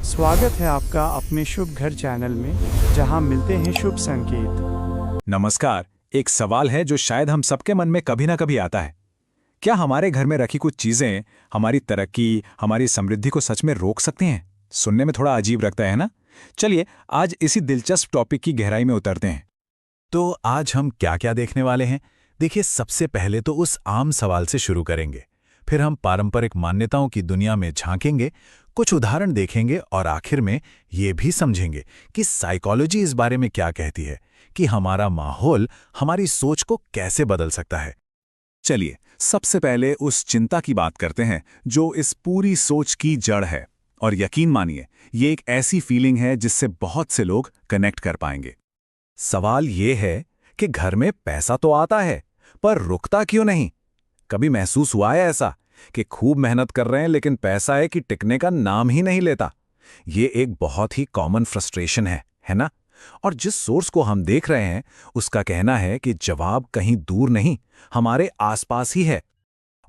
स्वागत है आपका अपने शुभ घर चैनल में, जहां मिलते हैं शुभ संकेत। नमस्कार। एक सवाल है जो शायद हम सबके मन में कभी ना कभी आता है। क्या हमारे घर में रखी कुछ चीजें हमारी तरक्की, हमारी समृद्धि को सच में रोक सकती हैं? सुनने में थोड़ा अजीब लगता है ना? चलिए आज इसी दिलचस्प टॉपिक की गहराई में उतरते हैं। तो आज हम क्या क्या देखने वाले हैं? देखिए, सबसे पहले तो उस आम सवाल से शुरू करेंगे, फिर हम पारंपरिक मान्यताओं की दुनिया में झांकेंगे, कुछ उदाहरण देखेंगे और आखिर में ये भी समझेंगे कि साइकोलॉजी इस बारे में क्या कहती है कि हमारा माहौल हमारी सोच को कैसे बदल सकता है। चलिए सबसे पहले उस चिंता की बात करते हैं जो इस पूरी सोच की जड़ है। और यकीन मानिए, ये एक ऐसी फीलिंग है जिससे बहुत से लोग कनेक्ट कर पाएंगे। सवाल ये है कि घर में पैसा तो आता है, पर रुकता क्यों नहीं? कभी महसूस हुआ है ऐसा कि खूब मेहनत कर रहे हैं लेकिन पैसा है कि टिकने का नाम ही नहीं लेता? ये एक बहुत ही कॉमन फ्रस्ट्रेशन है ना? और जिस सोर्स को हम देख रहे हैं उसका कहना है कि जवाब कहीं दूर नहीं, हमारे आसपास ही है।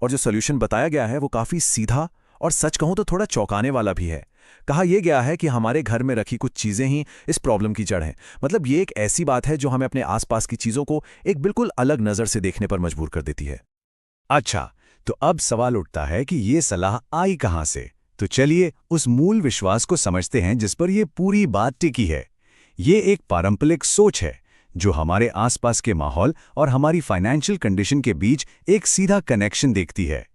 और जो सॉल्यूशन बताया गया है वो काफी सीधा और सच कहूं तो थोड़ा चौंकाने वाला भी है। कहा यह गया है कि हमारे घर में रखी कुछ चीजें ही इस प्रॉब्लम की जड़ हैं। मतलब ये एक ऐसी बात है जो हमें अपने आसपास की चीजों को एक बिल्कुल अलग नजर से देखने पर मजबूर कर देती है। अच्छा, तो अब सवाल उठता है कि ये सलाह आई कहां से? तो चलिए उस मूल विश्वास को समझते हैं जिस पर यह पूरी बात टिकी है। ये एक पारंपरिक सोच है जो हमारे आसपास के माहौल और हमारी फाइनेंशियल कंडीशन के बीच एक सीधा कनेक्शन देखती है।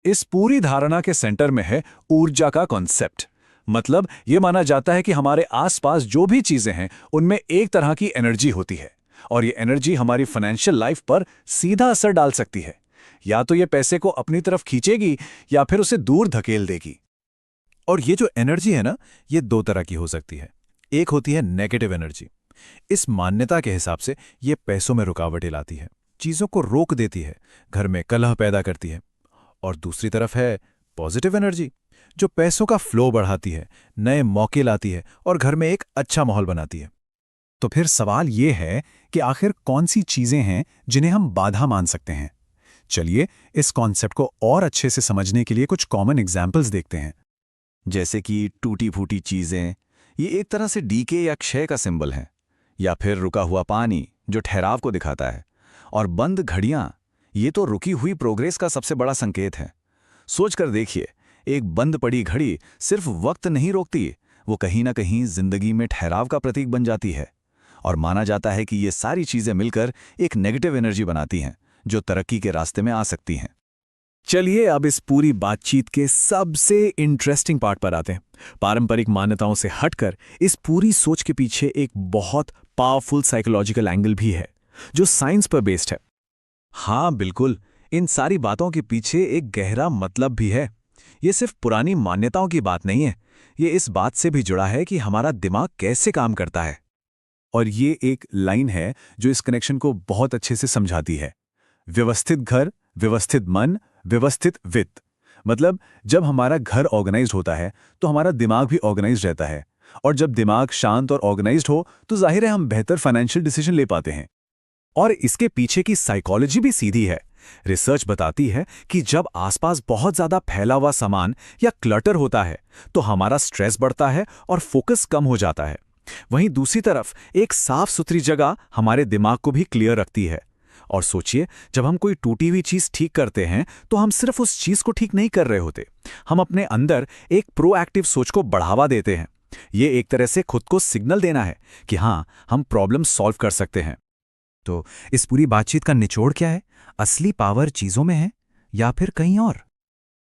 इस पूरी धारणा के सेंटर में है ऊर्जा का कॉन्सेप्ट। मतलब ये माना जाता है कि हमारे आसपास जो भी चीजें हैं उनमें एक तरह की एनर्जी होती है, और ये एनर्जी हमारी फाइनेंशियल लाइफ पर सीधा असर डाल सकती है। या तो ये पैसे को अपनी तरफ खींचेगी या फिर उसे दूर धकेल देगी। और ये जो एनर्जी है ना, ये दो तरह की हो सकती है। एक होती है नेगेटिव एनर्जी। इस मान्यता के हिसाब से ये पैसों में रुकावटें लाती है, चीजों को रोक देती है, घर में कलह पैदा करती है। और दूसरी तरफ है पॉजिटिव एनर्जी, जो पैसों का फ्लो बढ़ाती है, नए मौके लाती है और घर में एक अच्छा माहौल बनाती है। तो फिर सवाल ये है कि आखिर कौन सी चीजें हैं जिन्हें हम बाधा मान सकते हैं? चलिए इस कॉन्सेप्ट को और अच्छे से समझने के लिए कुछ कॉमन एग्जाम्पल्स देखते हैं। जैसे कि टूटी फूटी चीजें, ये एक तरह से डीके या क्षय का सिंबल है। या फिर रुका हुआ पानी जो ठहराव को दिखाता है। और बंद घड़ियां, ये तो रुकी हुई प्रोग्रेस का सबसे बड़ा संकेत है। सोचकर देखिए, एक बंद पड़ी घड़ी सिर्फ वक्त नहीं रोकती, वो कहीं ना कहीं जिंदगी में ठहराव का प्रतीक बन जाती है। और माना जाता है कि ये सारी चीजें मिलकर एक नेगेटिव एनर्जी बनाती हैं जो तरक्की के रास्ते में आ सकती हैं। चलिए अब इस पूरी बातचीत के सबसे इंटरेस्टिंग पार्ट पर आते हैं। पारंपरिक मान्यताओं से हटकर इस पूरी सोच के पीछे एक बहुत पावरफुल साइकोलॉजिकल एंगल भी है जो साइंस पर बेस्ड है। हाँ बिल्कुल, इन सारी बातों के पीछे एक गहरा मतलब भी है। ये सिर्फ पुरानी मान्यताओं की बात नहीं है, ये इस बात से भी जुड़ा है कि हमारा दिमाग कैसे काम करता है। और ये एक लाइन है जो इस कनेक्शन को बहुत अच्छे से समझाती है। व्यवस्थित घर, व्यवस्थित मन, व्यवस्थित वित्त। मतलब जब हमारा घर ऑर्गेनाइज्ड होता है तो हमारा दिमाग भी ऑर्गेनाइज्ड रहता है, और जब दिमाग शांत और ऑर्गेनाइज्ड हो तो जाहिर है हम बेहतर फाइनेंशियल डिसीजन ले पाते हैं। और इसके पीछे की साइकोलॉजी भी सीधी है। रिसर्च बताती है कि जब आसपास बहुत ज्यादा फैला हुआ सामान या क्लटर होता है तो हमारा स्ट्रेस बढ़ता है और फोकस कम हो जाता है। वहीं दूसरी तरफ एक साफ सुथरी जगह हमारे दिमाग को भी क्लियर रखती है। और सोचिए, जब हम कोई टूटी हुई चीज ठीक करते हैं तो हम सिर्फ उस चीज को ठीक नहीं कर रहे होते, हम अपने अंदर एक प्रोएक्टिव सोच को बढ़ावा देते हैं। ये एक तरह से खुद को सिग्नल देना है कि हाँ, हम प्रॉब्लम सॉल्व कर सकते हैं। तो इस पूरी बातचीत का निचोड़ क्या है? असली पावर चीजों में है या फिर कहीं और?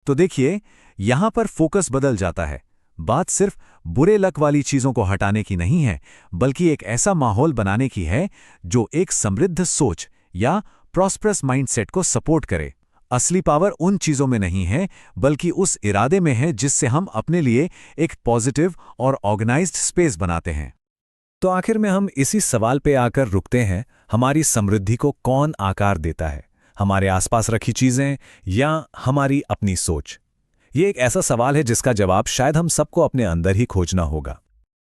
तो देखिए, यहां पर फोकस बदल जाता है। बात सिर्फ बुरे लक वाली चीजों को हटाने की नहीं है, बल्कि एक ऐसा माहौल बनाने की है जो एक समृद्ध सोच या प्रॉस्परस माइंडसेट को सपोर्ट करे। असली पावर उन चीजों में नहीं है, बल्कि उस इरादे में है जिससे हम अपने लिए एक पॉजिटिव और ऑर्गेनाइज्ड स्पेस बनाते हैं। तो आखिर में हम इसी सवाल पे आकर रुकते हैं, हमारी समृद्धि को कौन आकार देता है? हमारे आसपास रखी चीजें या हमारी अपनी सोच? ये एक ऐसा सवाल है जिसका जवाब शायद हम सबको अपने अंदर ही खोजना होगा।